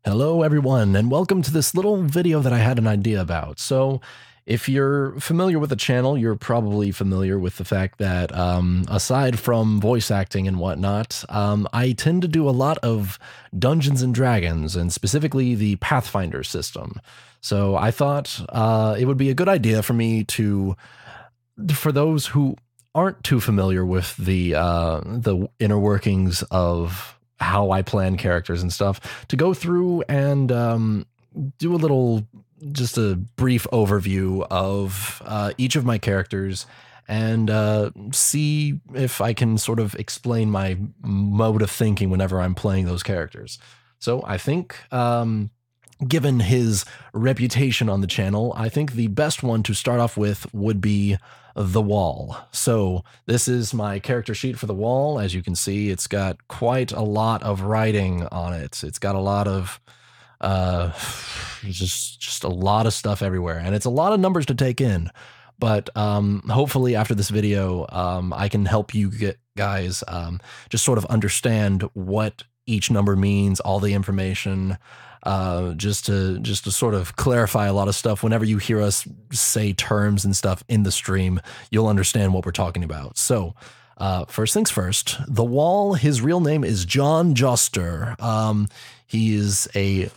Hello everyone, and welcome to this little video that I had an idea about. So, if you're familiar with the channel, you're probably familiar with the fact that, aside from voice acting and whatnot, I tend to do a lot of Dungeons and Dragons, and specifically the Pathfinder system. So I thought it would be a good idea for me for those who aren't too familiar with the inner workings of how I plan characters and stuff, to go through and do just a brief overview of each of my characters and see if I can sort of explain my mode of thinking whenever I'm playing those characters. So I think, given his reputation on the channel, I think the best one to start off with would be the Wall. So this is my character sheet for the Wall. As you can see, it's got quite a lot of writing on it. It's got a lot of just a lot of stuff everywhere, and it's a lot of numbers to take in. But hopefully after this video, I can help you guys just sort of understand what each number means, all the information, just to sort of clarify a lot of stuff. Whenever you hear us say terms and stuff in the stream, you'll understand what we're talking about. So, first things first, the Wall, his real name is John Joster. He is he's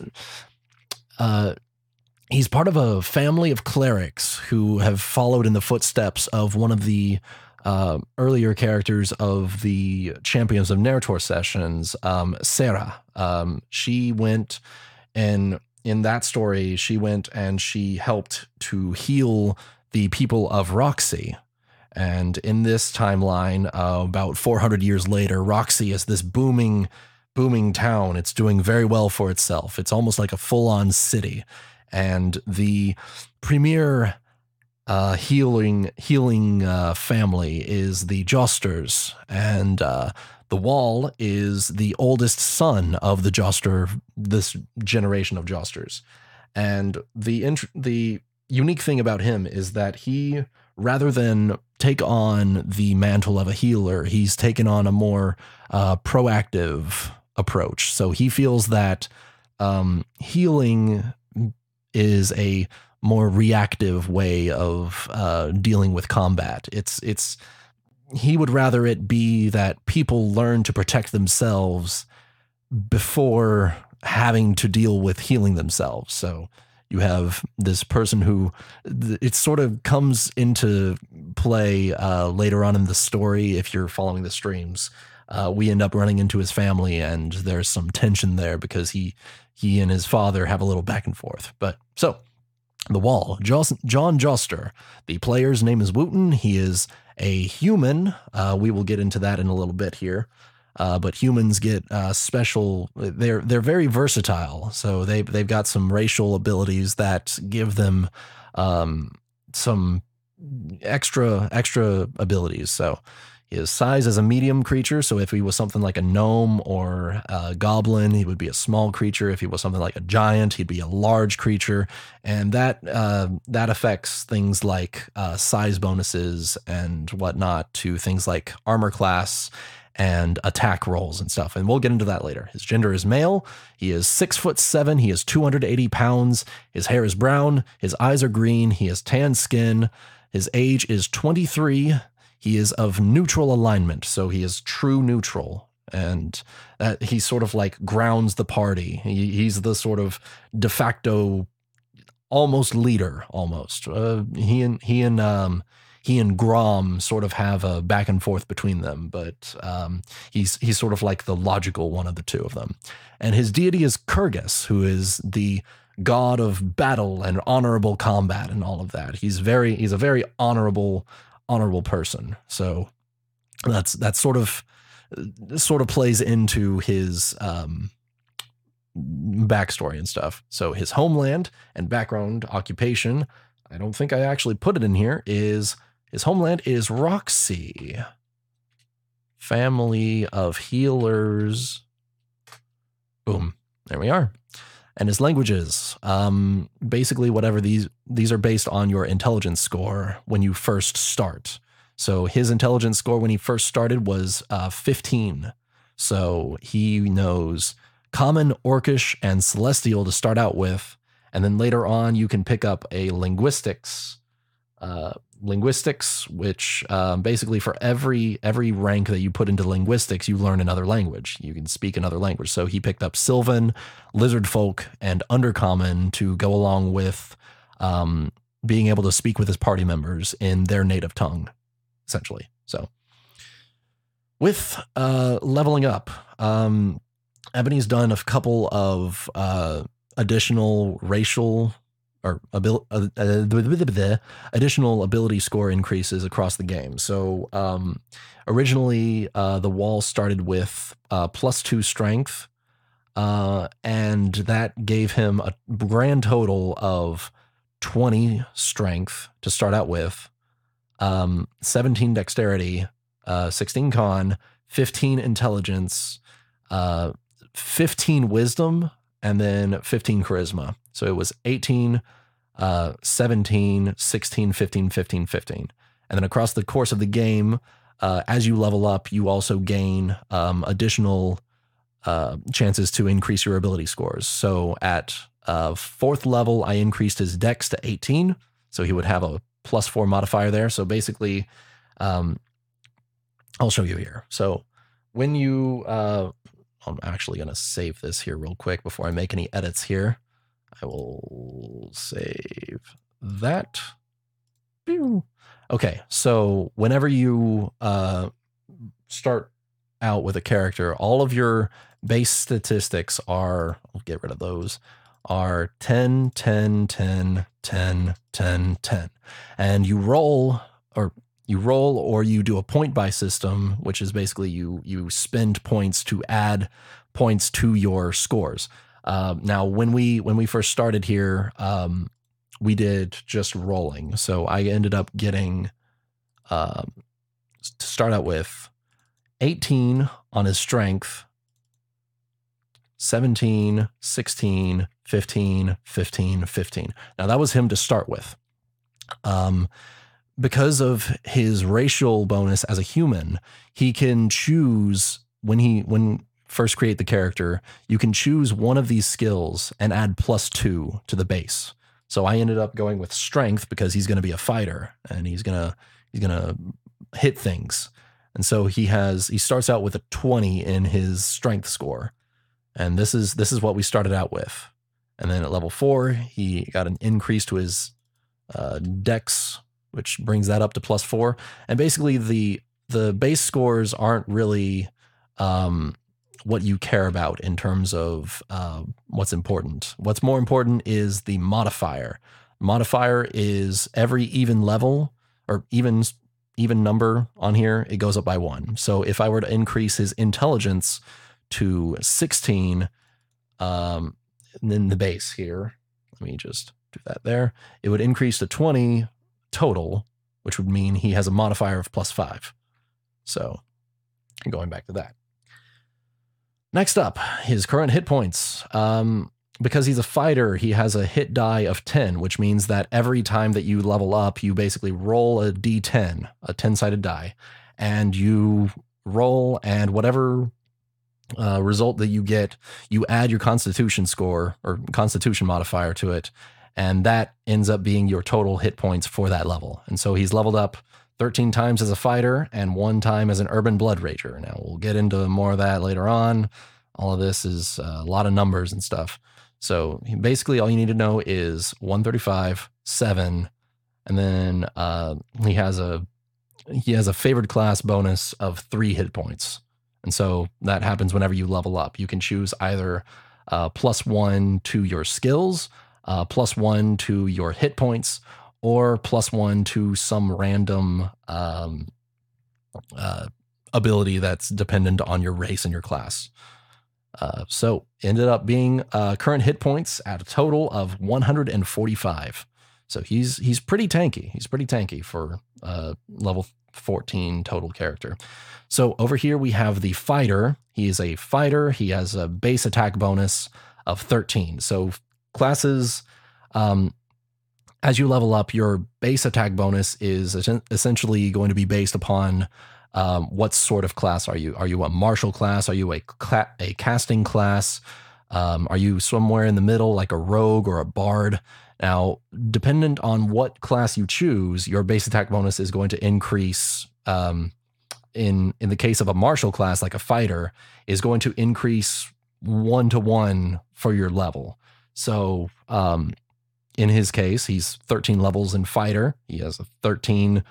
part of a family of clerics who have followed in the footsteps of one of the earlier characters of the Champions of Nerator sessions, Sarah. She went, and in that story, she went and she helped to heal the people of Roxy. And in this timeline, about 400 years later, Roxy is this booming town. It's doing very well for itself. It's almost like a full-on city. And the premier healing family is the Josters, and the Wall is the oldest son of the Joster, this generation of Josters. And the unique thing about him is that he, rather than take on the mantle of a healer, he's taken on a more proactive approach. So he feels that healing is a more reactive way of dealing with combat. He would rather it be that people learn to protect themselves before having to deal with healing themselves. So you have this person who, it sort of comes into play later on in the story. If you're following the streams, we end up running into his family, and there's some tension there because he and his father have a little back and forth. But so, the Wall, John Joster. The player's name is Wuten. He is a human. We will get into that in a little bit here. But humans get special. They're very versatile. So they've got some racial abilities that give them some extra abilities. So his size is a medium creature, so if he was something like a gnome or a goblin, he would be a small creature. If he was something like a giant, he'd be a large creature, and that affects things like size bonuses and whatnot to things like armor class and attack rolls and stuff, and we'll get into that later. His gender is male. He is 6'7". He is 280 pounds. His hair is brown. His eyes are green. He has tan skin. His age is 23. He is of neutral alignment, so he is true neutral, and that he sort of like grounds the party. He's the sort of de facto almost leader, almost. He and Grom sort of have a back and forth between them, but he's sort of like the logical one of the two of them. And his deity is Kurgus, who is the god of battle and honorable combat and all of that. He's a very honorable person. So that sort of plays into his backstory and stuff. So his homeland and background occupation, I don't think I actually put it in here, is his homeland is Roxy. Family of healers. Boom. There we are. And his languages, basically whatever these are based on your intelligence score when you first start. So his intelligence score when he first started was 15. So he knows Common, Orcish, and Celestial to start out with, and then later on you can pick up a linguistics. Linguistics, which basically for every rank that you put into linguistics, you learn another language. You can speak another language. So he picked up Sylvan, Lizard Folk, and Undercommon to go along with being able to speak with his party members in their native tongue, essentially. So with leveling up, Ebony's done a couple of additional racial or additional ability score increases across the game. So originally, the wall started with +2 strength, and that gave him a grand total of 20 strength to start out with, 17 dexterity, 16 con, 15 intelligence, 15 wisdom, and then 15 charisma. So it was 18, 17, 16, 15, 15, 15. And then across the course of the game, as you level up, you also gain additional chances to increase your ability scores. So at 4th level, I increased his dex to 18. So he would have a +4 modifier there. So basically, I'll show you here. So when you, I'm actually going to save this here real quick before I make any edits here. I will save that. Okay, so whenever you start out with a character, all of your base statistics are, I'll get rid of those, are 10, 10, 10, 10, 10, 10. And you roll or you do a point buy system, which is basically you spend points to add points to your scores. Now, when we first started here, we did just rolling. So I ended up getting, to start out with, 18 on his strength, 17, 16, 15, 15, 15. Now that was him to start with. Because of his racial bonus as a human, he can choose when first create the character, you can choose one of these skills and add +2 to the base. So I ended up going with strength because he's going to be a fighter and he's going to hit things. And so he starts out with a 20 in his strength score. And this is what we started out with. And then at level 4, he got an increase to his dex, which brings that up to +4. And basically the base scores aren't really what you care about in terms of what's important. What's more important is the modifier. Modifier is every even level or even number on here, it goes up by 1. So if I were to increase his intelligence to 16, and then the base here, let me just do that there, it would increase to 20 total, which would mean he has a modifier of +5. So going back to that. Next up, his current hit points. Because he's a fighter, he has a hit die of 10, which means that every time that you level up, you basically roll a d10, a 10-sided die, and you roll, and whatever result that you get, you add your constitution score or constitution modifier to it, and that ends up being your total hit points for that level. And so he's leveled up 13 times as a fighter and 1 time as an urban blood rager. Now we'll get into more of that later on. All of this is a lot of numbers and stuff. So basically all you need to know is 135, 7, and then he has a favored class bonus of 3 hit points. And so that happens whenever you level up. You can choose either +1 to your skills, +1 to your hit points, or +1 to some random ability that's dependent on your race and your class. So ended up being current hit points at a total of 145. So he's pretty tanky. He's pretty tanky for level 14 total character. So over here we have the fighter. He is a fighter. He has a base attack bonus of 13. So classes, as you level up, your base attack bonus is essentially going to be based upon What sort of class are you? Are you a martial class? Are you a casting class? Are you somewhere in the middle, like a rogue or a bard? Now, dependent on what class you choose, your base attack bonus is going to increase. In the case of a martial class, like a fighter, is going to increase 1-to-1 for your level. So, in his case, he's 13 levels in fighter. He has a 13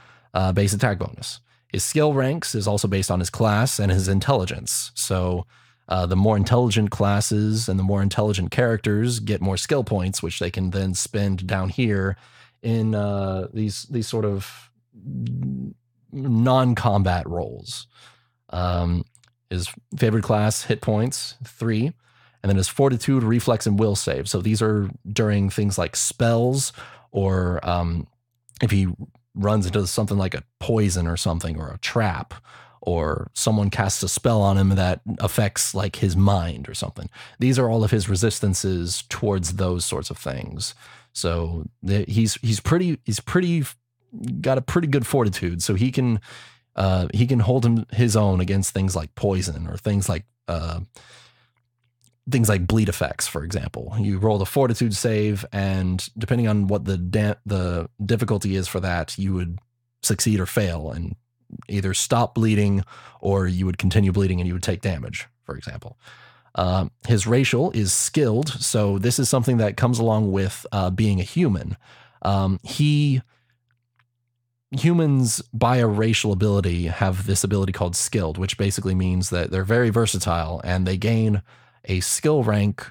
base attack bonus. His skill ranks is also based on his class and his intelligence. So the more intelligent classes and the more intelligent characters get more skill points, which they can then spend down here in these sort of non-combat roles. His favorite class, hit points, 3. And then his fortitude, reflex, and will save. So these are during things like spells, or if he runs into something like a poison or something, or a trap, or someone casts a spell on him that affects like his mind or something. These are all of his resistances towards those sorts of things. So he's pretty got a pretty good fortitude. So he can hold his own against things like poison or things like bleed effects, for example. You roll the fortitude save, and depending on what the difficulty is for that, you would succeed or fail and either stop bleeding, or you would continue bleeding and you would take damage, for example. His racial is skilled, so this is something that comes along with being a human. Humans, by a racial ability, have this ability called skilled, which basically means that they're very versatile and they gain a skill rank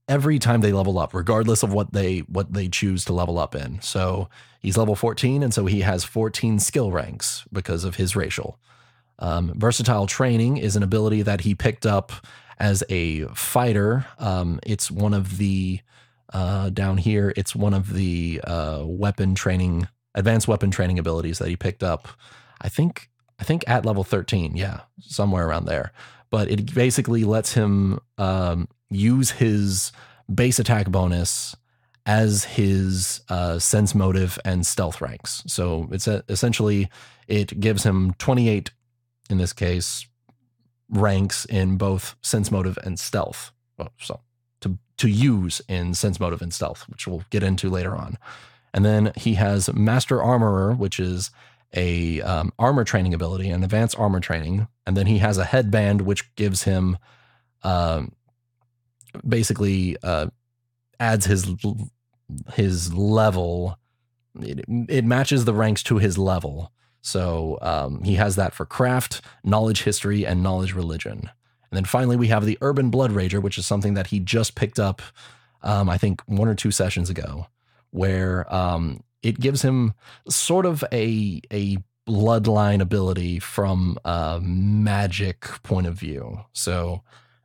every time they level up, regardless of what they choose to level up in. So he's level 14, and so he has 14 skill ranks because of his racial. Versatile training is an ability that he picked up as a fighter. It's one of the down here. It's one of the advanced weapon training abilities that he picked up. I think at level 13. Yeah, somewhere around there. But it basically lets him use his base attack bonus as his sense motive and stealth ranks. So it's essentially, it gives him 28, in this case, ranks in both sense motive and stealth. So to use in sense motive and stealth, which we'll get into later on. And then he has Master Armorer, which is a armor training ability, an advanced armor training. And then he has a headband, which gives him basically adds his level. It matches the ranks to his level. So he has that for craft, knowledge history, and knowledge religion. And then finally, we have the Urban Blood Rager, which is something that he just picked up, I think 1 or 2 sessions ago, where it gives him sort of a bloodline ability from a magic point of view. So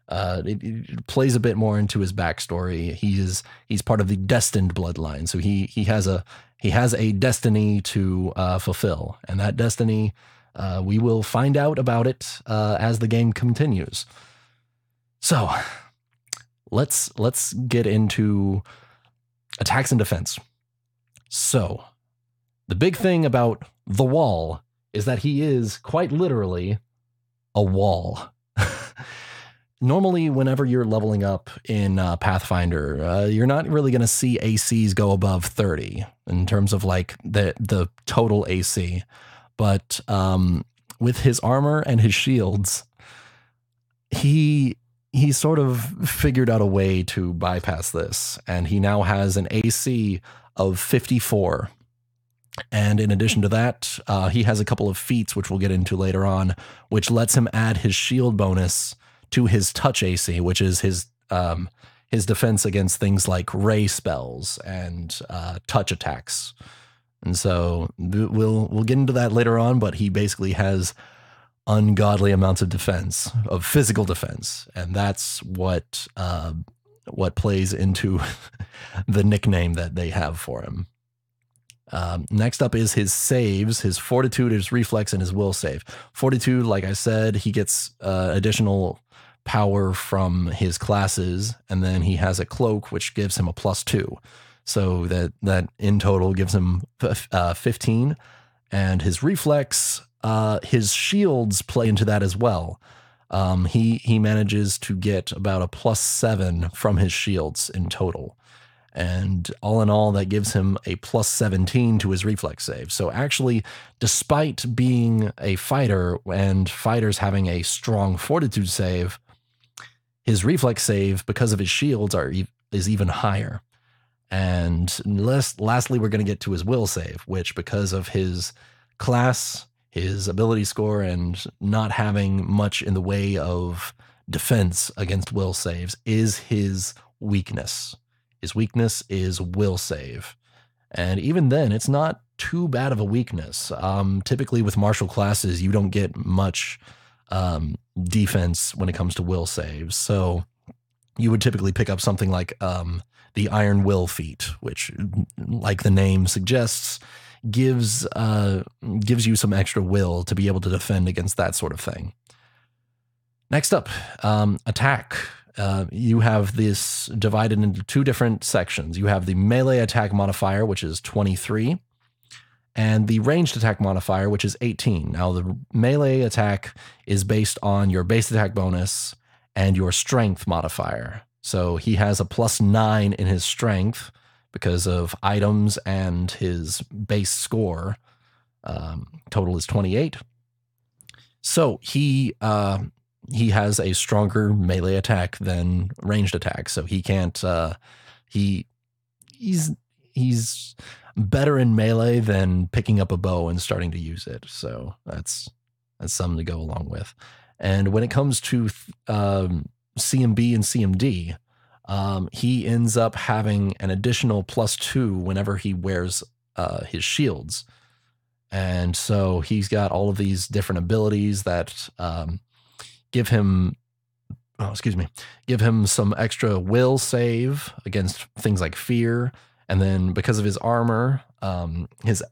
it plays a bit more into his backstory. He's part of the destined bloodline, so he has a destiny to fulfill, and that destiny we will find out about it as the game continues. So let's get into attacks and defense. So the big thing about the wall is that he is quite literally a wall. Normally, whenever you're leveling up in Pathfinder, you're not really going to see ACs go above 30 in terms of like the total AC. But with his armor and his shields, he sort of figured out a way to bypass this, and he now has an AC of 54. And in addition to that, he has a couple of feats, which we'll get into later on, which lets him add his shield bonus to his touch AC, which is his defense against things like ray spells and touch attacks. And so we'll get into that later on, but he basically has ungodly amounts of defense, of physical defense, and that's what plays into the nickname that they have for him. Next up is his saves, his fortitude, his reflex, and his will save. Fortitude, like I said, he gets additional power from his classes, and then he has a cloak, which gives him a +2. So that in total gives him 15. And his reflex, his shields play into that as well. He manages to get about a +7 from his shields in total. And all in all, that gives him a +17 to his reflex save. So actually, despite being a fighter and fighters having a strong fortitude save, his reflex save, because of his shields, is even higher. And lastly, we're going to get to his will save, which, because of his class, his ability score, and not having much in the way of defense against will saves, is his weakness. His weakness is will save. And even then, it's not too bad of a weakness. Typically, with martial classes, you don't get much defense when it comes to will saves. So you would typically pick up something like the Iron Will feat, which, like the name suggests, gives you some extra will to be able to defend against that sort of thing. Next up, attack. You have this divided into two different sections. You have the melee attack modifier, which is 23, and the ranged attack modifier, which is 18. Now, the melee attack is based on your base attack bonus and your strength modifier. So he has a +9 in his strength because of items and his base score. Total is 28. So he has a stronger melee attack than ranged attack. So he can't. He's better in melee than picking up a bow and starting to use it. So that's something to go along with. And when it comes to CMB and CMD, he ends up having an additional +2 whenever he wears his shields. And so he's got all of these different abilities that give him some extra will save against things like fear. And then because of his armor, his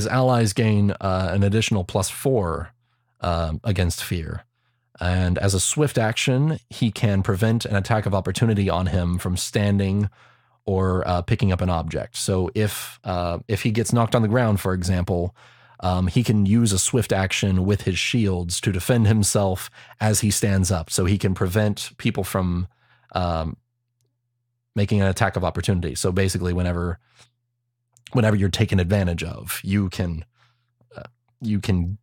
allies gain an additional +4 against fear. And as a swift action, he can prevent an attack of opportunity on him from standing or picking up an object. So if he gets knocked on the ground, for example, he can use a swift action with his shields to defend himself as he stands up. So he can prevent people from making an attack of opportunity. So basically, whenever you're taken advantage of, you can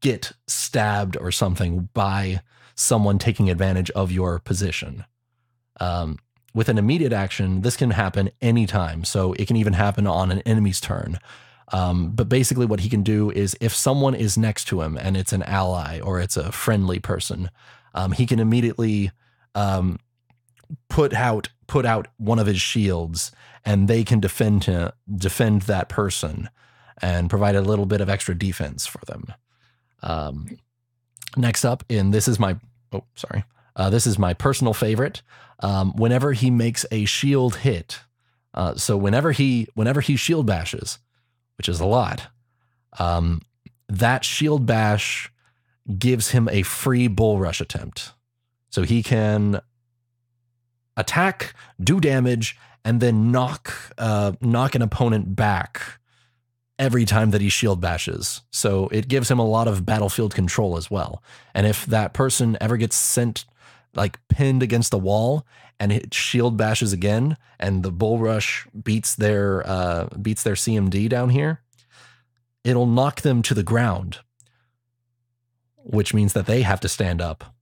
get stabbed or something by someone taking advantage of your position. With an immediate action, this can happen anytime. So it can even happen on an enemy's turn. But basically what he can do is, if someone is next to him and it's an ally or it's a friendly person, he can immediately put out one of his shields, and they can defend that person and provide a little bit of extra defense for them. Next up, this is my personal favorite. Whenever he makes a shield hit, so whenever he shield bashes, which is a lot, that shield bash gives him a free bull rush attempt. So he can attack, do damage, and then knock an opponent back every time that he shield bashes. So it gives him a lot of battlefield control as well. And if that person ever gets sent, like, pinned against the wall and it shield bashes again, and the bull rush beats their CMD down here, it'll knock them to the ground, which means that they have to stand up,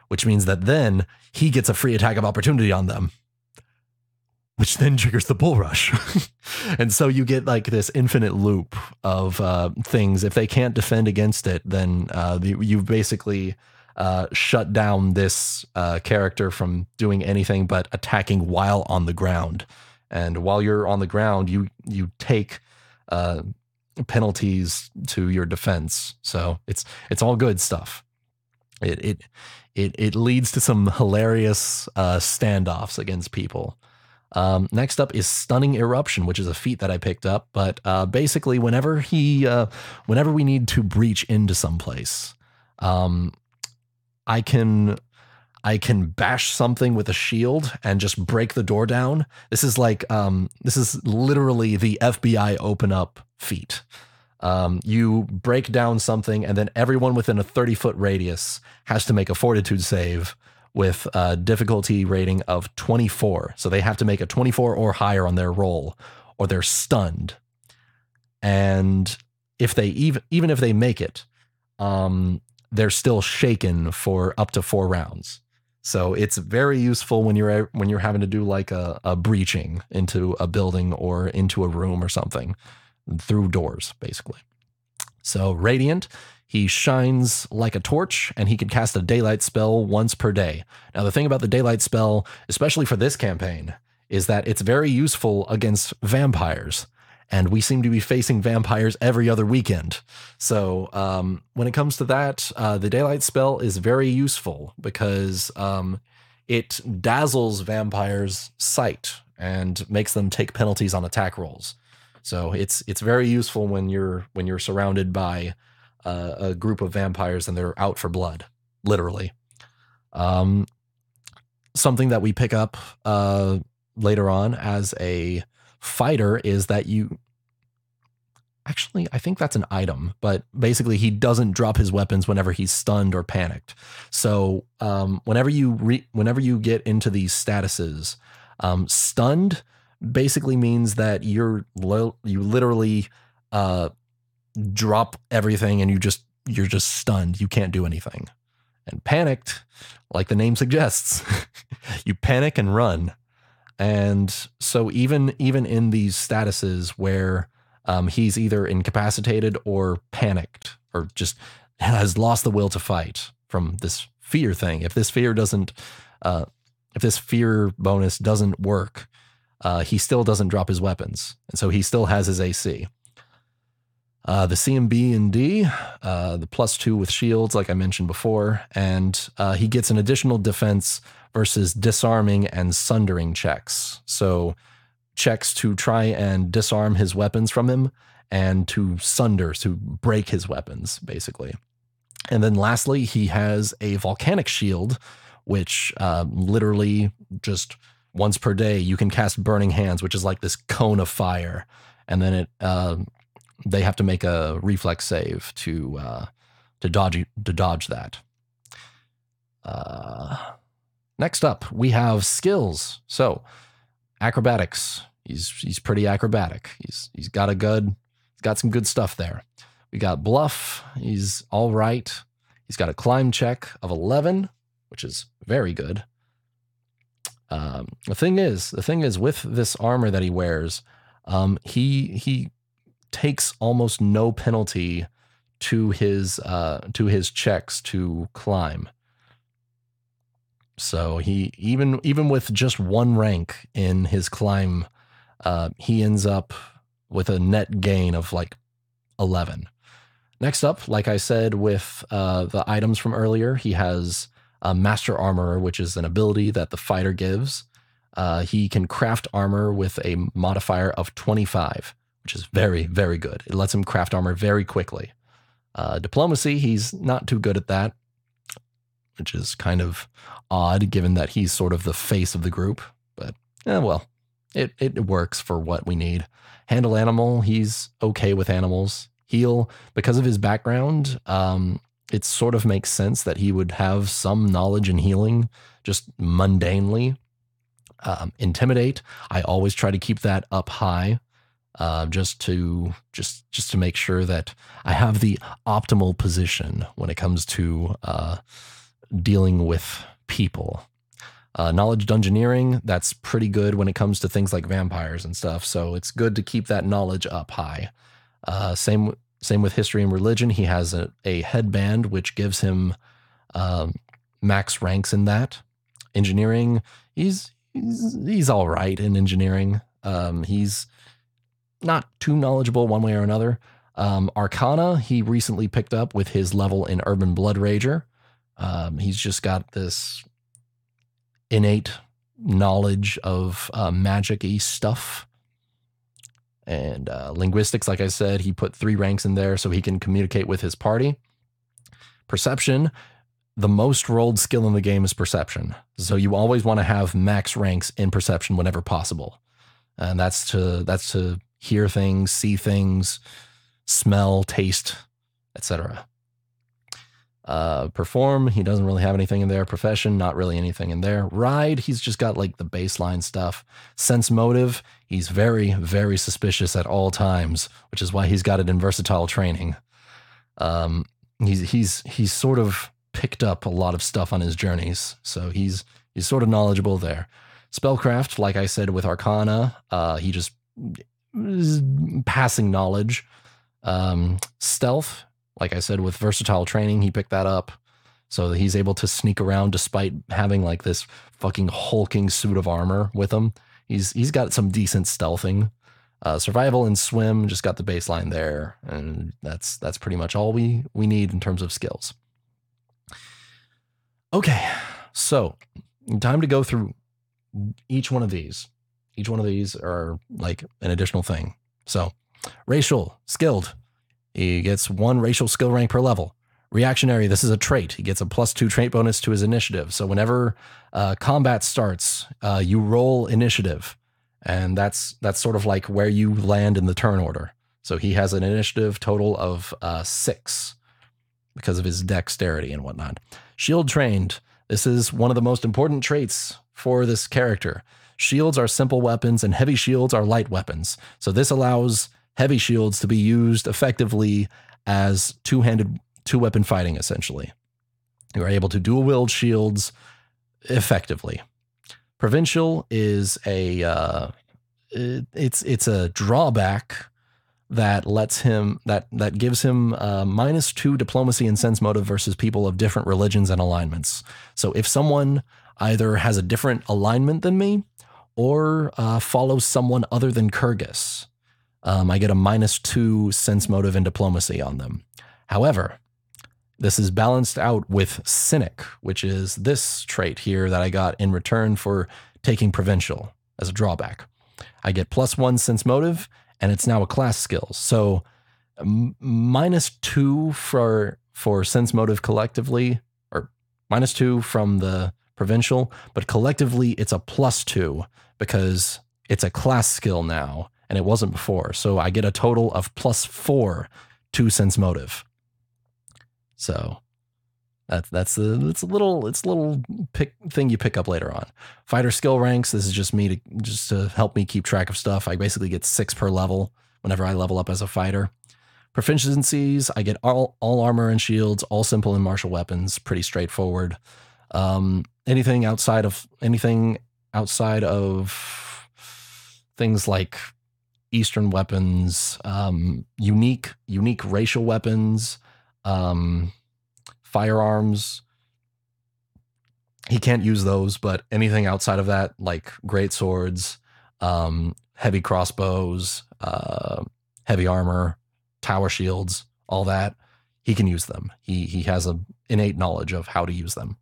which means that then he gets a free attack of opportunity on them, which then triggers the bull rush. And so you get like this infinite loop of things. If they can't defend against it, then you've basically shut down this character from doing anything but attacking while on the ground. And while you're on the ground, you take penalties to your defense. So it's all good stuff. It leads to some hilarious standoffs against people. Next up is Stunning Eruption, which is a feat that I picked up. But basically, whenever we need to breach into someplace, I can bash something with a shield and just break the door down. This is literally the FBI open up feat. You break down something, and then everyone within a 30-foot radius has to make a fortitude save with a difficulty rating of 24. So they have to make a 24 or higher on their roll, or they're stunned. And if they even if they make it, they're still shaken for up to 4 rounds. So it's very useful when you're having to do like a breaching into a building or into a room or something through doors, basically. So Radiant, he shines like a torch, and he can cast a daylight spell once per day. Now, the thing about the daylight spell, especially for this campaign, is that it's very useful against vampires. And we seem to be facing vampires every other weekend. So when it comes to that, the daylight spell is very useful because it dazzles vampires' sight and makes them take penalties on attack rolls. So it's very useful when you're surrounded by a group of vampires and they're out for blood, literally. Something that we pick up later on as a fighter is that I think that's an item, but basically he doesn't drop his weapons whenever he's stunned or panicked. So whenever you get into these statuses, stunned basically means that you literally drop everything and you're just stunned. You can't do anything. And panicked, like the name suggests, you panic and run. And so even in these statuses where he's either incapacitated or panicked or just has lost the will to fight from this fear thing, if this fear bonus doesn't work, he still doesn't drop his weapons, and so he still has his AC. The C and B and D, the +2 with shields, like I mentioned before, and he gets an additional defense versus disarming and sundering checks. So checks to try and disarm his weapons from him and to break his weapons, basically. And then lastly, he has a volcanic shield, which literally just once per day you can cast Burning Hands, which is like this cone of fire, and then they have to make a reflex save to dodge that. Next up, we have skills. So acrobatics. He's pretty acrobatic. He's got some good stuff there. We got bluff. He's all right. He's got a climb check of 11, which is very good. The thing is with this armor that he wears, he takes almost no penalty to his checks to climb. So he even with just 1 rank in his climb, he ends up with a net gain of like 11. Next up, like I said, with the items from earlier, he has Master Armorer, which is an ability that the fighter gives. He can craft armor with a modifier of 25, which is very, very good. It lets him craft armor very quickly. Diplomacy, he's not too good at that, which is kind of odd given that he's sort of the face of the group. But, well, it works for what we need. Handle animal, he's okay with animals. Heal, because of his background, it sort of makes sense that he would have some knowledge in healing, just mundanely. Intimidate, I always try to keep that up high, just to make sure that I have the optimal position when it comes to dealing with people. Knowledge dungeoneering, that's pretty good when it comes to things like vampires and stuff, so it's good to keep that knowledge up high. Same with history and religion. He has a headband which gives him max ranks in that. Engineering, he's all right in engineering. He's not too knowledgeable one way or another. Arcana, he recently picked up with his level in Urban Blood Rager. He's just got this innate knowledge of magic-y stuff. And linguistics, like I said, he put 3 ranks in there so he can communicate with his party. Perception, the most rolled skill in the game is perception. So you always want to have max ranks in perception whenever possible. And that's to hear things, see things, smell, taste, etc. Perform, he doesn't really have anything in there. Profession, not really anything in there. Ride, he's just got like the baseline stuff. Sense motive, he's very, very suspicious at all times, which is why he's got it in versatile training. He's sort of picked up a lot of stuff on his journeys, so he's sort of knowledgeable there. Spellcraft, like I said with Arcana, he just is passing knowledge. Stealth, like I said, with versatile training, he picked that up. So that he's able to sneak around despite having like this fucking hulking suit of armor with him. He's got some decent stealthing. Survival and swim, just got the baseline there. And that's pretty much all we need in terms of skills. Okay, so time to go through each one of these. Each one of these are like an additional thing. So racial, skilled. He gets 1 racial skill rank per level. Reactionary, this is a trait. He gets a +2 trait bonus to his initiative. So whenever combat starts, you roll initiative. And that's sort of like where you land in the turn order. So he has an initiative total of 6 because of his dexterity and whatnot. Shield trained. This is one of the most important traits for this character. Shields are simple weapons and heavy shields are light weapons. So this allows heavy shields to be used effectively as two-weapon fighting, essentially. You are able to dual-wield shields effectively. Provincial is a it's a drawback that lets him that gives him -2 diplomacy and sense motive versus people of different religions and alignments. So if someone either has a different alignment than me or follows someone other than Kyrgyz, I get a -2 sense motive and diplomacy on them. However, this is balanced out with Cynic, which is this trait here that I got in return for taking Provincial as a drawback. I get +1 sense motive, and it's now a class skill. So -2 for sense motive collectively, or -2 from the Provincial, but collectively it's a +2 because it's a class skill now, and it wasn't before. So I get a total of +4 to sense motive. So it's a little thing you pick up later on. Fighter skill ranks. This is just me to help me keep track of stuff. I basically get 6 per level whenever I level up as a fighter. Proficiencies. I get all armor and shields, all simple and martial weapons. Pretty straightforward. Anything outside of things like Eastern weapons, unique racial weapons, firearms. He can't use those, but anything outside of that, like great swords, heavy crossbows, heavy armor, tower shields, all that, he can use them. He has an innate knowledge of how to use them.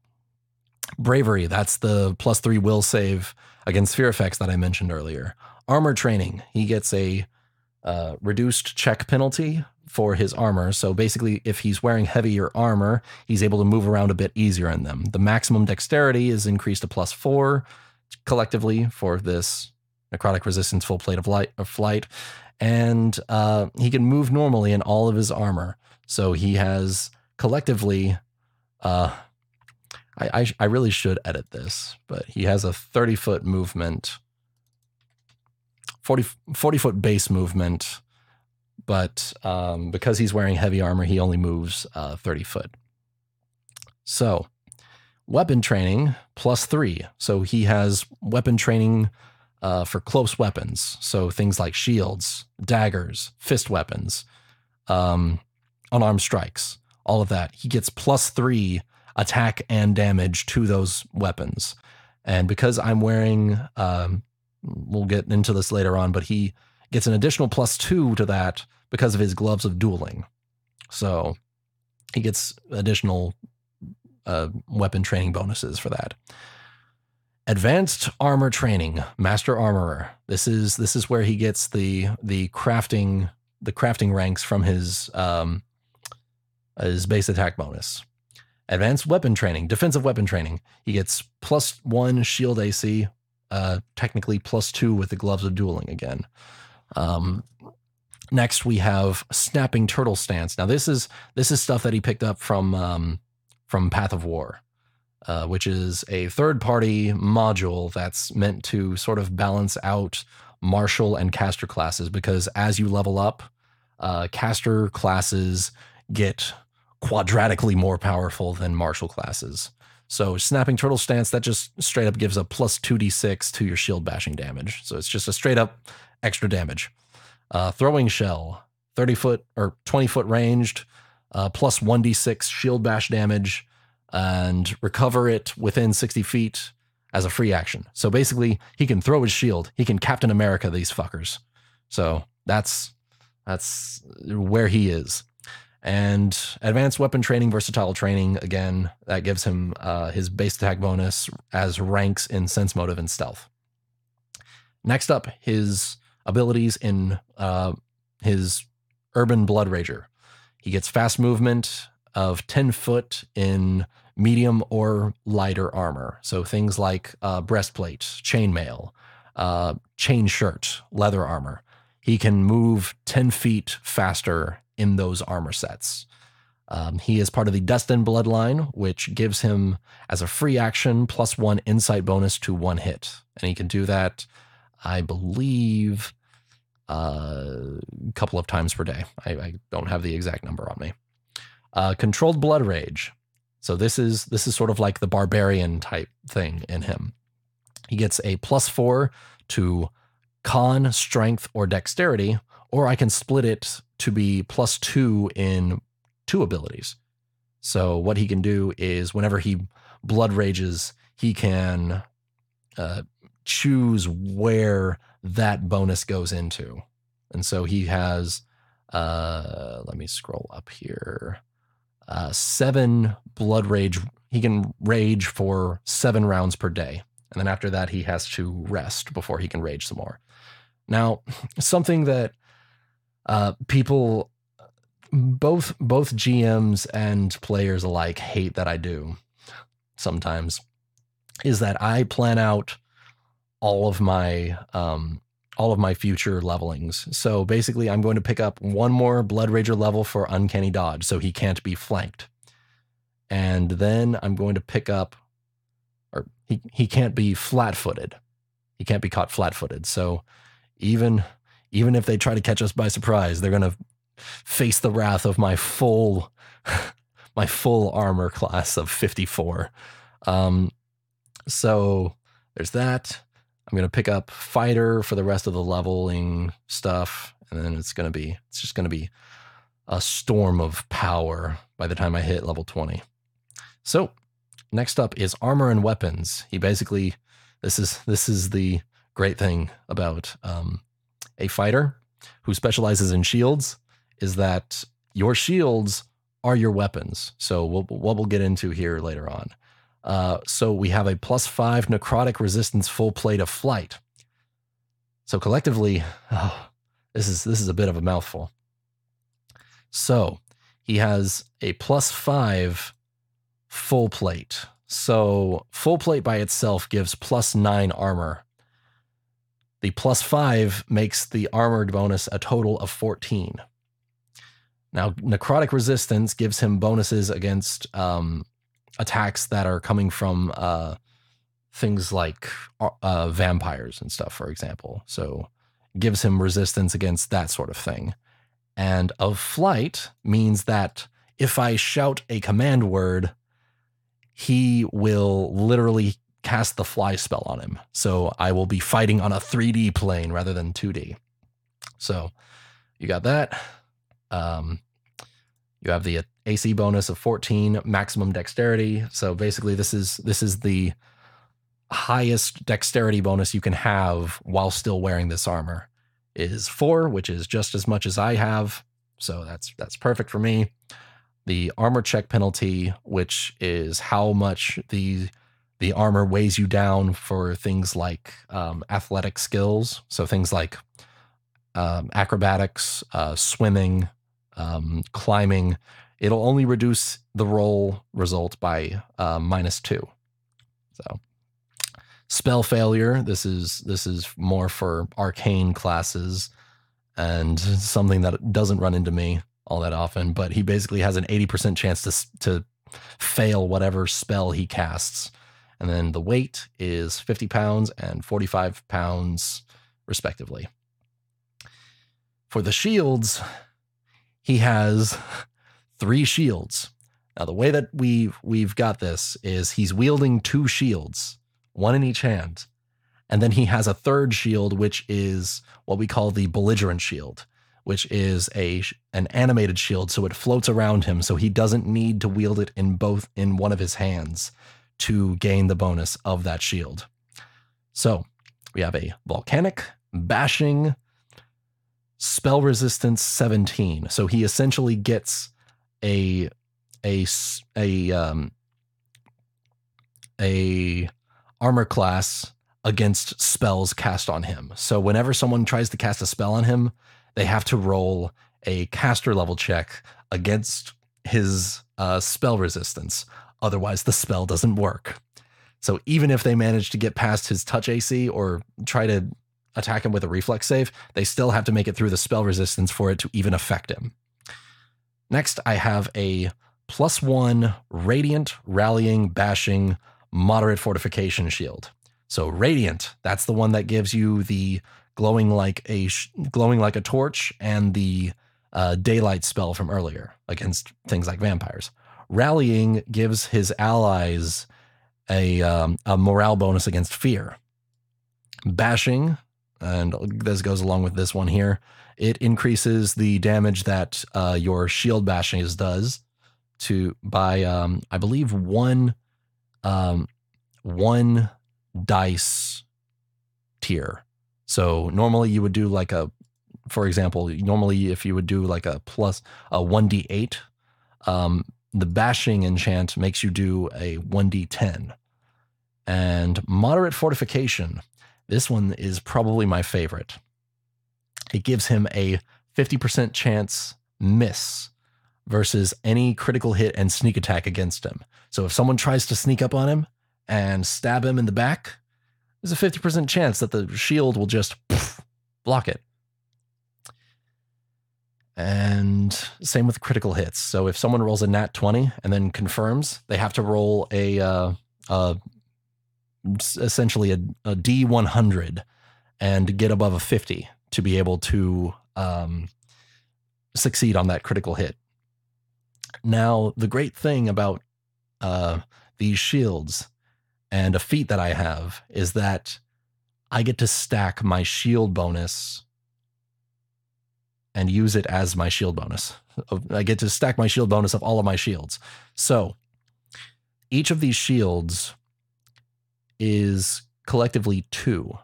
Bravery, that's the +3 will save against fear effects that I mentioned earlier. Armor training, he gets a reduced check penalty for his armor. So basically, if he's wearing heavier armor, he's able to move around a bit easier in them. The maximum dexterity is increased to +4 collectively for this necrotic resistance full plate of flight. And he can move normally in all of his armor. So he has collectively, I really should edit this, but he has a 30-foot movement, 40-foot base movement, but because he's wearing heavy armor, he only moves 30 foot. So weapon training +3. So he has weapon training for close weapons. So things like shields, daggers, fist weapons, unarmed strikes, all of that. He gets +3 attack and damage to those weapons. And because I'm wearing, we'll get into this later on, but he gets an additional +2 to that because of his gloves of dueling. So he gets additional weapon training bonuses for that. Advanced armor training, master armorer. This is where he gets the crafting ranks from his base attack bonus. Advanced weapon training, defensive weapon training. He gets +1 shield AC, technically +2 with the gloves of dueling again. Next, we have Snapping Turtle Stance. Now, this is stuff that he picked up from Path of War, which is a third-party module that's meant to sort of balance out martial and caster classes, because as you level up, caster classes get quadratically more powerful than martial classes. So Snapping Turtle Stance, that just straight up gives a plus 2d6 to your shield bashing damage. So it's just a straight up extra damage. Throwing Shell, 30 foot or 20 foot ranged, plus 1d6 shield bash damage, and recover it within 60 feet as a free action. So basically, he can throw his shield. He can Captain America these fuckers. So that's where he is. And Advanced Weapon Training, Versatile Training, again, that gives him his base attack bonus as ranks in Sense Motive and Stealth. Next up, his abilities in his Urban Blood Rager. He gets fast movement of 10 foot in medium or lighter armor. So things like breastplate, chainmail, chain shirt, leather armor. He can move 10 feet faster in those armor sets. He is part of the Destined Bloodline, which gives him, as a free action, +1 insight bonus to 1 hit. And he can do that, I believe, a couple of times per day. I don't have the exact number on me. Controlled Blood Rage. So this is sort of like the barbarian type thing in him. He gets a +4 to Con, Strength, or Dexterity, or I can split it to be +2 in 2 abilities. So what he can do is whenever he blood rages, he can choose where that bonus goes into. And so he has, let me scroll up here, 7 blood rage. He can rage for 7 rounds per day. And then after that, he has to rest before he can rage some more. Now, something that people, both GMs and players alike, hate that I do sometimes, is that I plan out all of my future levelings. So basically, I'm going to pick up 1 more Blood Rager level for Uncanny Dodge, so he can't be flanked. And then I'm going to pick up, or he can't be flat-footed. He can't be caught flat-footed. So even if they try to catch us by surprise, they're going to face the wrath of my full armor class of 54. So there's that. I'm going to pick up Fighter for the rest of the leveling stuff, and then it's just going to be a storm of power by the time I hit level 20. So next up is Armor and Weapons. He basically, this is the great thing about a fighter who specializes in shields, is that your shields are your weapons. So what we'll get into here later on. So we have a +5 necrotic resistance full plate of flight. So collectively, this is a bit of a mouthful. So he has a +5 full plate. So full plate by itself gives +9 armor. The +5 makes the armored bonus a total of 14. Now, necrotic resistance gives him bonuses against attacks that are coming from things like vampires and stuff, for example. So it gives him resistance against that sort of thing. And of flight means that if I shout a command word, he will literally cast the fly spell on him. So I will be fighting on a 3D plane rather than 2D. So you got that. You have the AC bonus of 14, maximum dexterity. So basically this is the highest dexterity bonus you can have while still wearing this armor, is 4, which is just as much as I have. So that's perfect for me. The armor check penalty, which is how much the armor weighs you down for things like athletic skills. So things like acrobatics, swimming, climbing. It'll only reduce the roll result by -2. So spell failure. This is more for arcane classes. and something that doesn't run into me all that often, but he basically has an 80% chance to fail whatever spell he casts. And then the weight is 50 pounds and 45 pounds, respectively. For the shields, he has 3 shields. Now, the way that we've got this is he's wielding 2 shields, one in each hand. And then he has a third shield, which is what we call the belligerent shield, which is an animated shield, so it floats around him, so he doesn't need to wield it in one of his hands to gain the bonus of that shield. So we have a volcanic, bashing, spell resistance 17. So he essentially gets a armor class against spells cast on him. So whenever someone tries to cast a spell on him, they have to roll a caster level check against his spell resistance. Otherwise, the spell doesn't work. So even if they manage to get past his touch AC or try to attack him with a reflex save, they still have to make it through the spell resistance for it to even affect him. Next, I have a +1 radiant, rallying, bashing, moderate fortification shield. So radiant, that's the one that gives you the glowing like a torch and the daylight spell from earlier against things like vampires. Rallying gives his allies a morale bonus against fear. Bashing, and this goes along with this one here, it increases the damage that your shield bashing does by I believe one dice tier. So normally you would do for example, normally if you would do like a 1d8, the bashing enchant makes you do a 1d10. And moderate fortification, this one is probably my favorite. It gives him a 50% chance miss versus any critical hit and sneak attack against him. So if someone tries to sneak up on him and stab him in the back, there's a 50% chance that the shield will just block it. And same with critical hits. So if someone rolls a nat 20 and then confirms, they have to roll essentially a D100 and get above a 50 to be able to succeed on that critical hit. Now, the great thing about these shields and a feat that I have is that I get to stack my shield bonus and use it as my shield bonus. I get to stack my shield bonus of all of my shields. So each of these shields is collectively 2.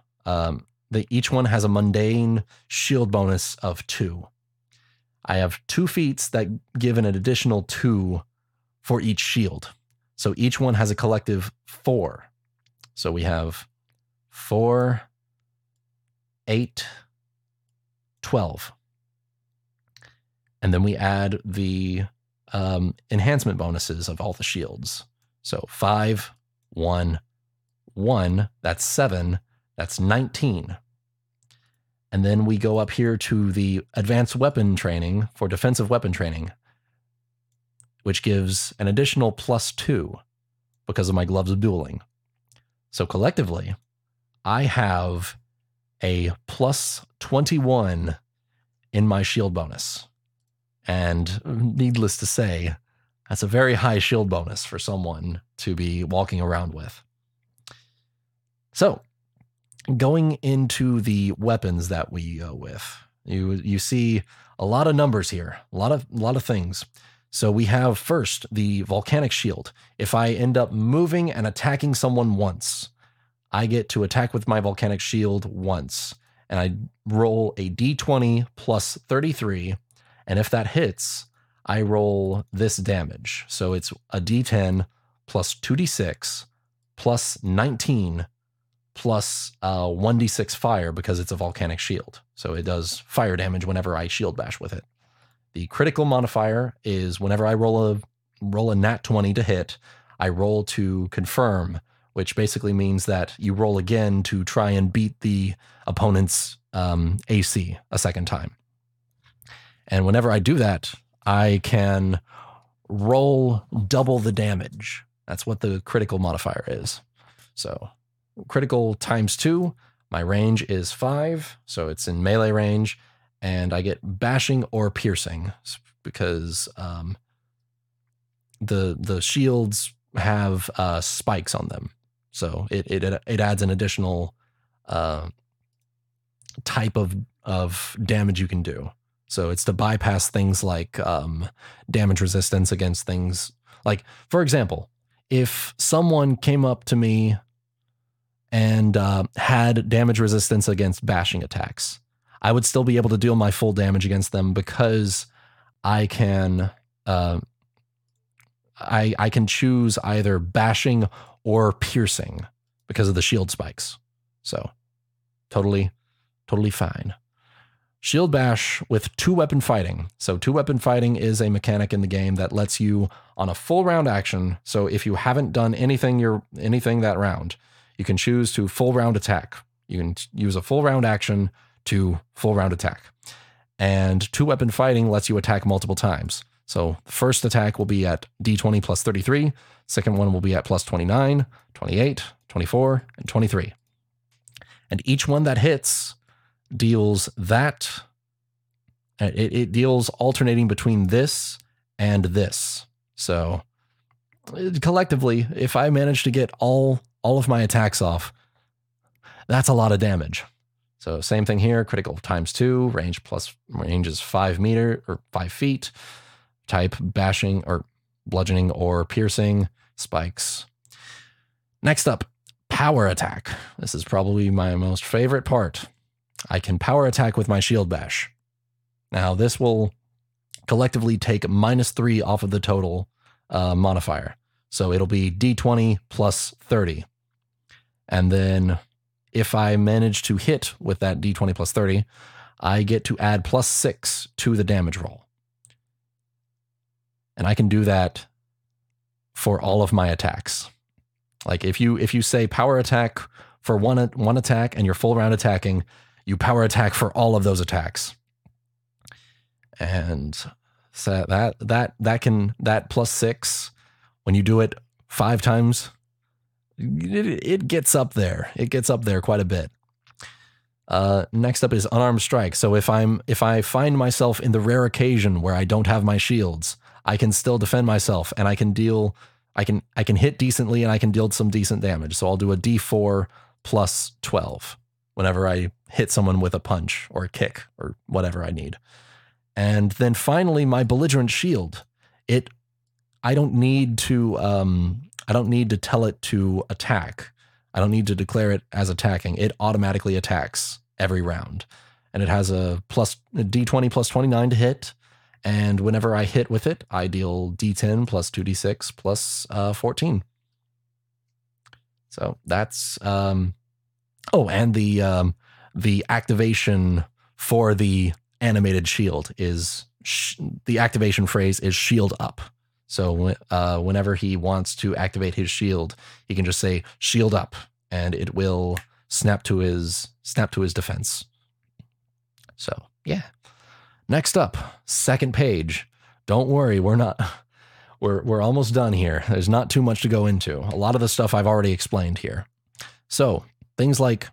Each one has a mundane shield bonus of 2. I have 2 feats that give an additional 2 for each shield. So each one has a collective 4. So we have 4, 8, 12. And then we add the enhancement bonuses of all the shields. So 5, 1, 1, that's 7, that's 19. And then we go up here to the advanced weapon training for defensive weapon training, which gives an additional +2 because of my gloves of dueling. So collectively, I have a +21 in my shield bonus. And needless to say, that's a very high shield bonus for someone to be walking around with. So, going into the weapons that we go with, you see a lot of numbers here, a lot of things. So we have first the volcanic shield. If I end up moving and attacking someone once, I get to attack with my volcanic shield once, and I roll a d20 plus 33, and if that hits, I roll this damage. So it's a d10 plus 2d6 plus 19 plus 1d6 fire because it's a volcanic shield. So it does fire damage whenever I shield bash with it. The critical modifier is whenever I roll a nat 20 to hit, I roll to confirm, which basically means that you roll again to try and beat the opponent's AC a second time. And whenever I do that, I can roll double the damage. That's what the critical modifier is. So critical times 2. My range is 5, so it's in melee range, and I get bashing or piercing because the shields have spikes on them, so it adds an additional type of damage you can do. So it's to bypass things like damage resistance against things like, for example, if someone came up to me and had damage resistance against bashing attacks, I would still be able to deal my full damage against them because I can I can choose either bashing or piercing because of the shield spikes. So totally fine. Shield bash with 2-weapon fighting. So 2-weapon fighting is a mechanic in the game that lets you on a full round action. So if you haven't done anything that round, you can choose to full round attack. You can use a full round action to full round attack. And 2-weapon fighting lets you attack multiple times. So the first attack will be at D20 plus 33. Second one will be at plus 29, 28, 24, and 23. And each one that hits deals that. It deals alternating between this and this. So collectively, if I manage to get all of my attacks off, that's a lot of damage. So same thing here, critical times 2, range is 5 meters or 5 feet. Type bashing or bludgeoning or piercing, spikes. Next up, power attack. This is probably my most favorite part. I can power attack with my shield bash. Now this will collectively take -3 off of the total modifier. So it'll be D20 plus 30. And then if I manage to hit with that D20 plus 30, I get to add +6 to the damage roll. And I can do that for all of my attacks. Like if you say power attack for one attack and you're full round attacking, you power attack for all of those attacks. And so that +6, when you do it 5 times, it gets up there. It gets up there quite a bit. Next up is unarmed strike. So if I find myself in the rare occasion where I don't have my shields, I can still defend myself, and I can hit decently, and I can deal some decent damage. So I'll do a D4 plus 12 whenever I hit someone with a punch or a kick or whatever I need. And then finally, my belligerent shield. I don't need to tell it to attack. I don't need to declare it as attacking. It automatically attacks every round. And it has a D20 plus 29 to hit. And whenever I hit with it, I deal D10 plus 2D6 plus 14. So that's and the activation for the animated shield is the activation phrase is shield up. So whenever he wants to activate his shield, he can just say shield up, and it will snap to his defense. So yeah. Next up, second page. Don't worry, we're almost done here. There's not too much to go into. A lot of the stuff I've already explained here. So things like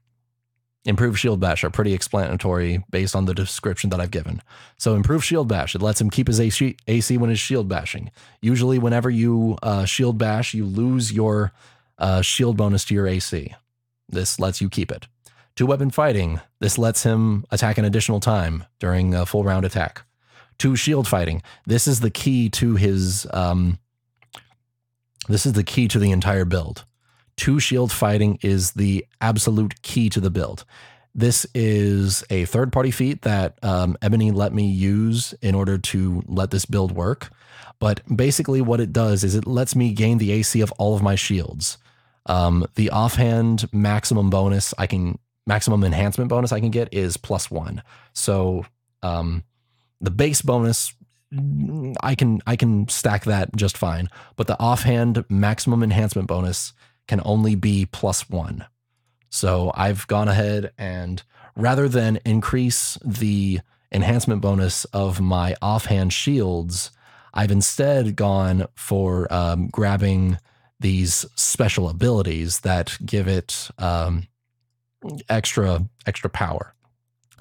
improved shield bash are pretty explanatory based on the description that I've given. So improved shield bash, it lets him keep his AC when he's shield bashing. Usually whenever you shield bash, you lose your shield bonus to your AC. This lets you keep it. 2-weapon fighting, this lets him attack an additional time during a full round attack. 2 shield fighting, this is the key to his this is the key to the entire build. 2 shield fighting is the absolute key to the build. This is a third-party feat that Ebony let me use in order to let this build work. But basically what it does is it lets me gain the AC of all of my shields. The offhand maximum enhancement bonus I can get is +1. So the base bonus, I can stack that just fine. But the offhand maximum enhancement bonus can only be +1. So I've gone ahead and rather than increase the enhancement bonus of my offhand shields, I've instead gone for grabbing these special abilities that give it extra power.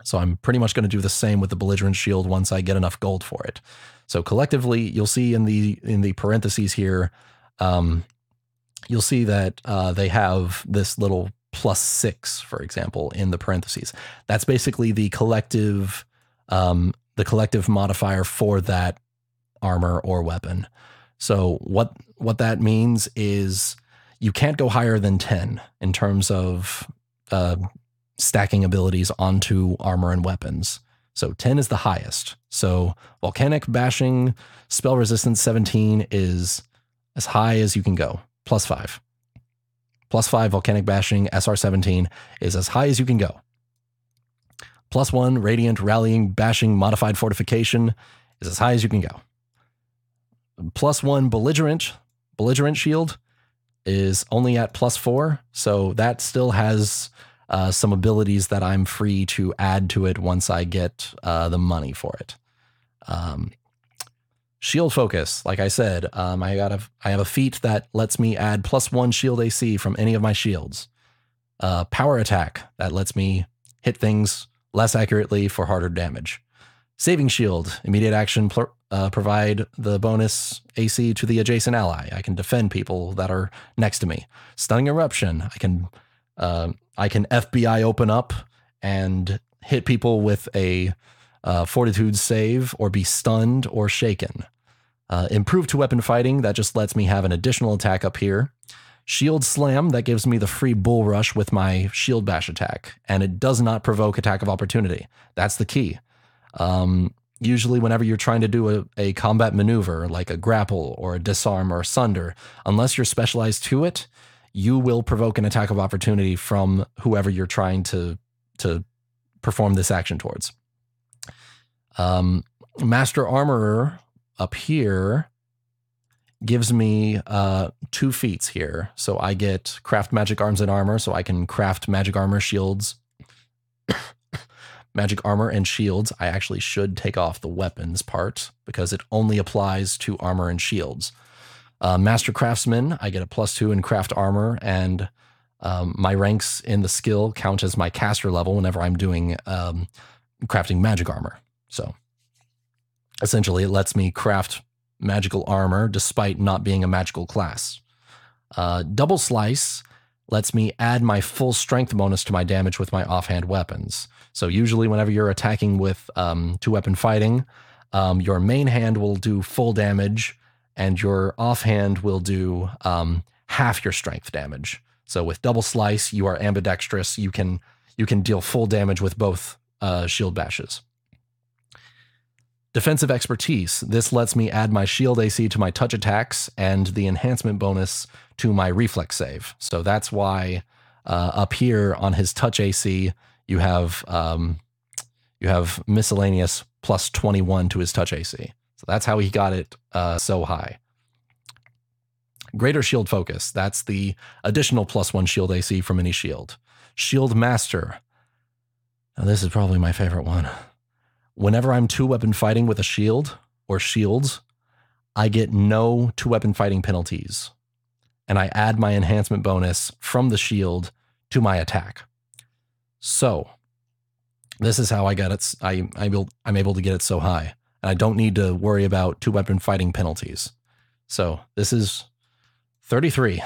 So I'm pretty much going to do the same with the belligerent shield once I get enough gold for it. So collectively, you'll see in the parentheses here, you'll see that they have this little +6, for example, in the parentheses. That's basically the collective modifier for that armor or weapon. So what that means is you can't go higher than 10 in terms of stacking abilities onto armor and weapons. So 10 is the highest. So volcanic bashing spell resistance 17 is as high as you can go, +5. +5 volcanic bashing SR 17 is as high as you can go. +1 radiant rallying bashing modified fortification is as high as you can go. +1 belligerent shield is only at +4, so that still has some abilities that I'm free to add to it once I get the money for it. Shield focus, like I said, I have a feat that lets me add +1 shield AC from any of my shields. Power attack that lets me hit things less accurately for harder damage. Saving shield, immediate action, provide the bonus AC to the adjacent ally. I can defend people that are next to me. Stunning eruption, I can FBI open up and hit people with a fortitude save or be stunned or shaken. Improve to weapon fighting, that just lets me have an additional attack up here. Shield slam, that gives me the free bull rush with my shield bash attack, and it does not provoke attack of opportunity. That's the key. Usually whenever you're trying to do a combat maneuver like a grapple or a disarm or a sunder, unless you're specialized to it, you will provoke an attack of opportunity from whoever you're trying to perform this action towards. Master Armorer up here gives me 2 feats here. So I get craft magic arms and armor, so I can craft magic armor shields. Magic armor and shields. I actually should take off the weapons part because it only applies to armor and shields. Master Craftsman, I get a +2 in craft armor, and my ranks in the skill count as my caster level whenever I'm doing crafting magic armor. So essentially it lets me craft magical armor despite not being a magical class. Double Slice lets me add my full strength bonus to my damage with my offhand weapons. So usually whenever you're attacking with 2-weapon fighting, your main hand will do full damage and your offhand will do half your strength damage. So with Double Slice, you are ambidextrous. You can deal full damage with both shield bashes. Defensive Expertise. This lets me add my shield AC to my touch attacks and the enhancement bonus to my reflex save. So that's why up here on his touch AC, you have miscellaneous +21 to his touch AC. So that's how he got it so high. Greater Shield Focus. That's the additional +1 shield AC from any shield. Shield Master. Now this is probably my favorite one. Whenever I'm 2-weapon fighting with a shield or shields, I get no 2-weapon fighting penalties. And I add my enhancement bonus from the shield to my attack. So this is how I got it. I'm able to get it so high. And I don't need to worry about 2-weapon fighting penalties. So this is 33,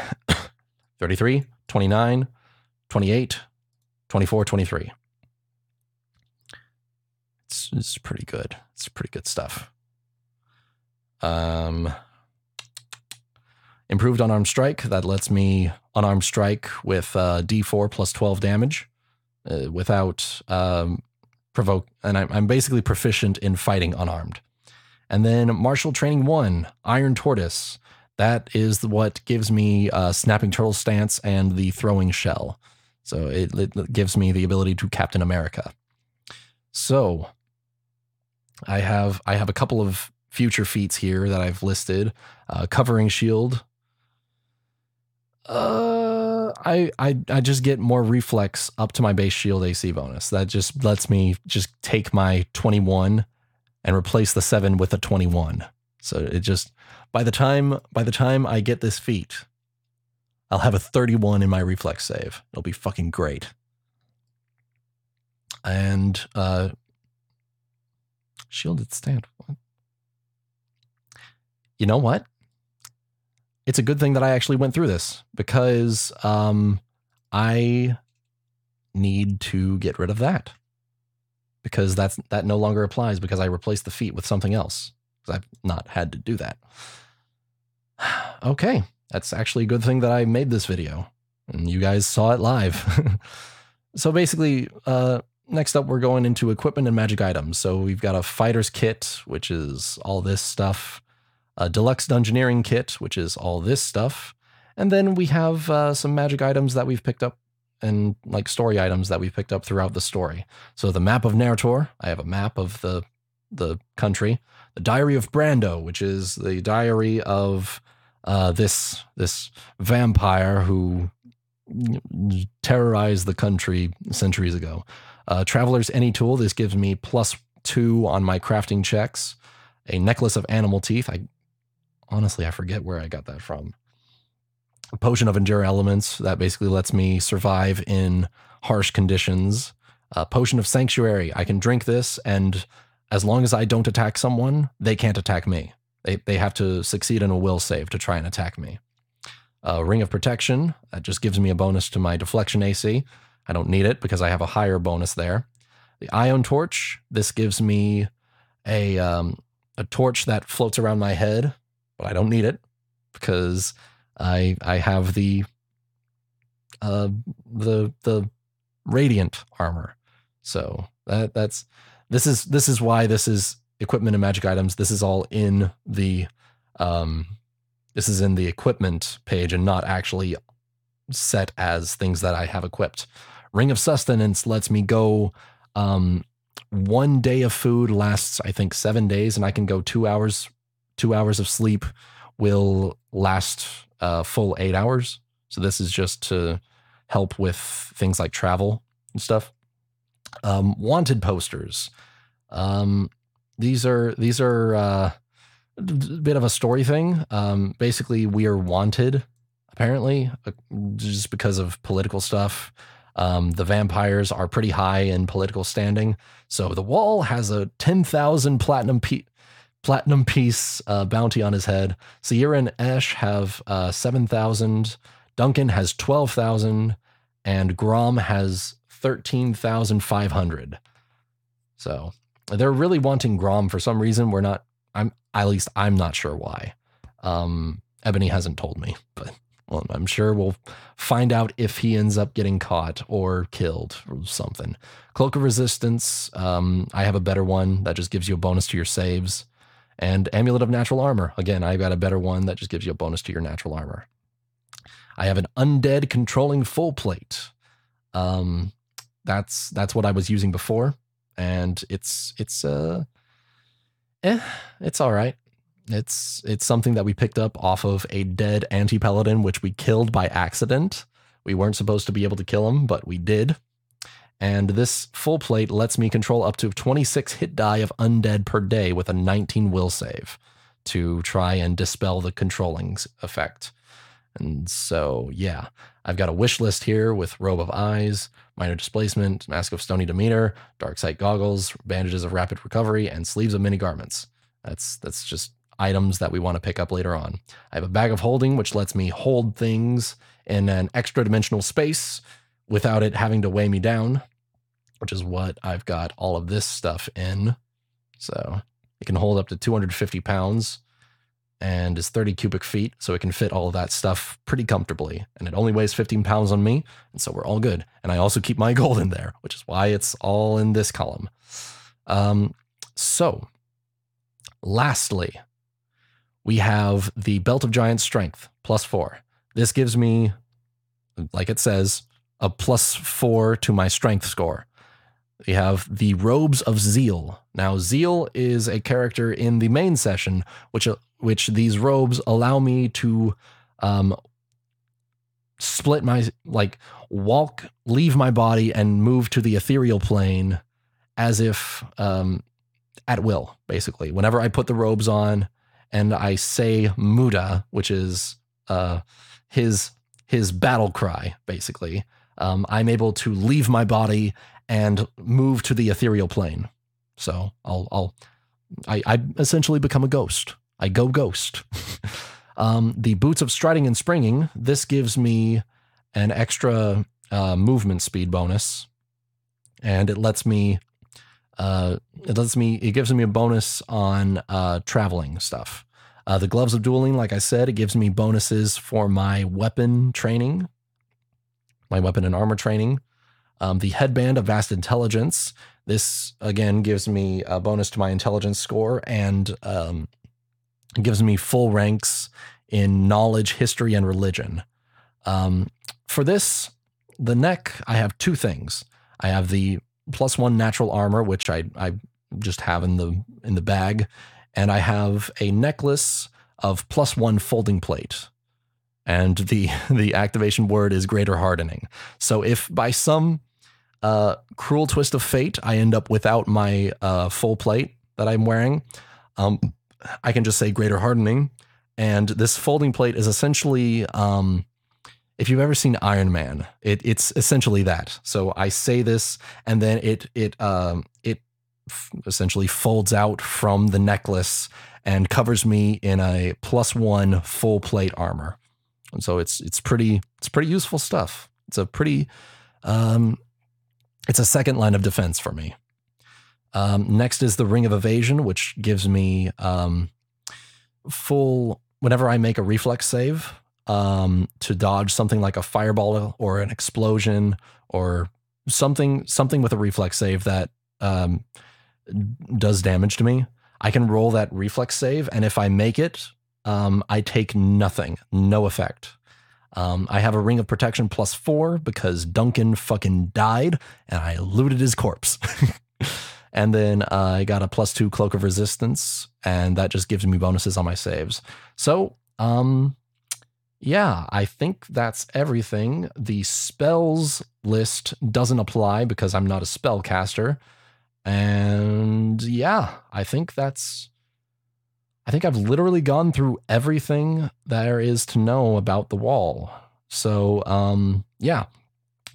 33, 29, 28, 24, 23. It's pretty good. It's pretty good stuff. Improved unarmed strike. That lets me unarmed strike with D4 +12 damage without provoke. And I'm basically proficient in fighting unarmed. And then Martial Training 1, Iron Tortoise. That is what gives me Snapping Turtle Stance and the Throwing Shell. So it gives me the ability to Captain America. So I have a couple of future feats here that I've listed. Covering Shield. I I just get more reflex up to my base shield AC bonus. That just lets me just take my 21 and replace the 7 with a 21. So it just by the time I get this feat, I'll have a 31 in my reflex save. It'll be fucking great. And shielded stand. What? You know what? It's a good thing that I actually went through this because I need to get rid of that because that no longer applies because I replaced the feat with something else because I've not had to do that. Okay, that's actually a good thing that I made this video and you guys saw it live. So basically, next up we're going into equipment and magic items. So we've got a fighter's kit, which is all this stuff. A deluxe dungeoneering kit, which is all this stuff. And then we have some magic items that we've picked up and like story items that we've picked up throughout the story. So the map of Narrator, I have a map of the country. The Diary of Brando, which is the diary of this vampire who terrorized the country centuries ago. Traveler's Any Tool, this gives me +2 on my crafting checks. A necklace of animal teeth. Honestly, I forget where I got that from. A potion of endure elements that basically lets me survive in harsh conditions. A potion of sanctuary. I can drink this, and as long as I don't attack someone, they can't attack me. They have to succeed in a will save to try and attack me. A ring of protection. That just gives me a bonus to my deflection AC. I don't need it because I have a higher bonus there. The ion torch. This gives me a torch that floats around my head, but I don't need it because I have the radiant armor. So this is why this is equipment and magic items. This is all in the this is in the equipment page and not actually set as things that I have equipped. Ring of Sustenance lets me go 1 day of food lasts, I think, 7 days, and I can go 2 hours. 2 hours of sleep will last full 8 hours. So this is just to help with things like travel and stuff. Wanted posters. These are a bit of a story thing. Basically, we are wanted, apparently, just because of political stuff. The vampires are pretty high in political standing. So the Wall has a 10,000 platinum piece bounty on his head. Sierra and Esh have 7,000. Duncan has 12,000. And Grom has 13,500. So they're really wanting Grom for some reason. I'm not sure why. Ebony hasn't told me, but well, I'm sure we'll find out if he ends up getting caught or killed or something. Cloak of Resistance. I have a better one that just gives you a bonus to your saves. And Amulet of Natural Armor. Again, I got a better one that just gives you a bonus to your natural armor. I have an Undead Controlling Full Plate. That's what I was using before, and it's all right. It's something that we picked up off of a dead anti-paladin, which we killed by accident. We weren't supposed to be able to kill him, but we did. And this full plate lets me control up to 26 hit die of undead per day with a 19 will save to try and dispel the controlling effect. And so, yeah, I've got a wish list here with Robe of Eyes, Minor Displacement, Mask of Stony Demeanor, Dark Sight Goggles, Bandages of Rapid Recovery, and Sleeves of Many Garments. That's just items that we want to pick up later on. I have a Bag of Holding, which lets me hold things in an extra dimensional space without it having to weigh me down, which is what I've got all of this stuff in. So it can hold up to 250 pounds and is 30 cubic feet, so it can fit all of that stuff pretty comfortably. And it only weighs 15 pounds on me, and so we're all good. And I also keep my gold in there, which is why it's all in this column. So, lastly, we have the Belt of Giant Strength, +4. This gives me, like it says, a +4 to my strength score. We have the Robes of Zeal. Now, Zeal is a character in the main session, which these robes allow me to split my, like, walk, leave my body, and move to the ethereal plane as if at will, basically. Whenever I put the robes on and I say Muda, which is his battle cry, basically, I'm able to leave my body and move to the ethereal plane. So I essentially become a ghost. I go ghost. The boots of striding and springing, this gives me an extra movement speed bonus, and it gives me a bonus on traveling stuff. The gloves of dueling, like I said, it gives me bonuses for my weapon training, my weapon and armor training. The headband of vast intelligence, this again gives me a bonus to my intelligence score, and it gives me full ranks in knowledge, history, and religion. For this, the neck, I have two things. I have the +1 natural armor, which I just have in the bag, and I have a necklace of +1 folding plate. And the activation word is greater hardening. So if by some cruel twist of fate I end up without my full plate that I'm wearing, I can just say greater hardening. And this folding plate is essentially, if you've ever seen Iron Man, it's essentially that. So I say this, and then it essentially folds out from the necklace and covers me in a +1 full plate armor. And so it's pretty useful stuff. It's a pretty it's a second line of defense for me. Next is the Ring of Evasion, which gives me full, whenever I make a reflex save, to dodge something like a fireball or an explosion or something with a reflex save that does damage to me. I can roll that reflex save, and if I make it, I take nothing, no effect. I have a Ring of Protection +4 because Duncan fucking died and I looted his corpse. And then I got a +2 Cloak of Resistance, and that just gives me bonuses on my saves. So, yeah, I think that's everything. The spells list doesn't apply because I'm not a spellcaster. And yeah, I think I've literally gone through everything there is to know about the wall. So, yeah,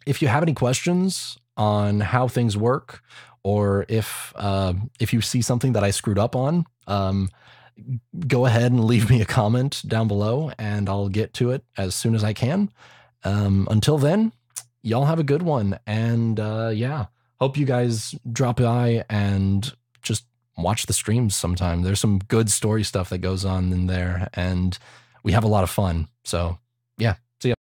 if you have any questions on how things work, or if you see something that I screwed up on, go ahead and leave me a comment down below, and I'll get to it as soon as I can. Until then, y'all have a good one, and yeah, hope you guys drop by and just watch the streams sometime. There's some good story stuff that goes on in there, and we have a lot of fun. So, yeah.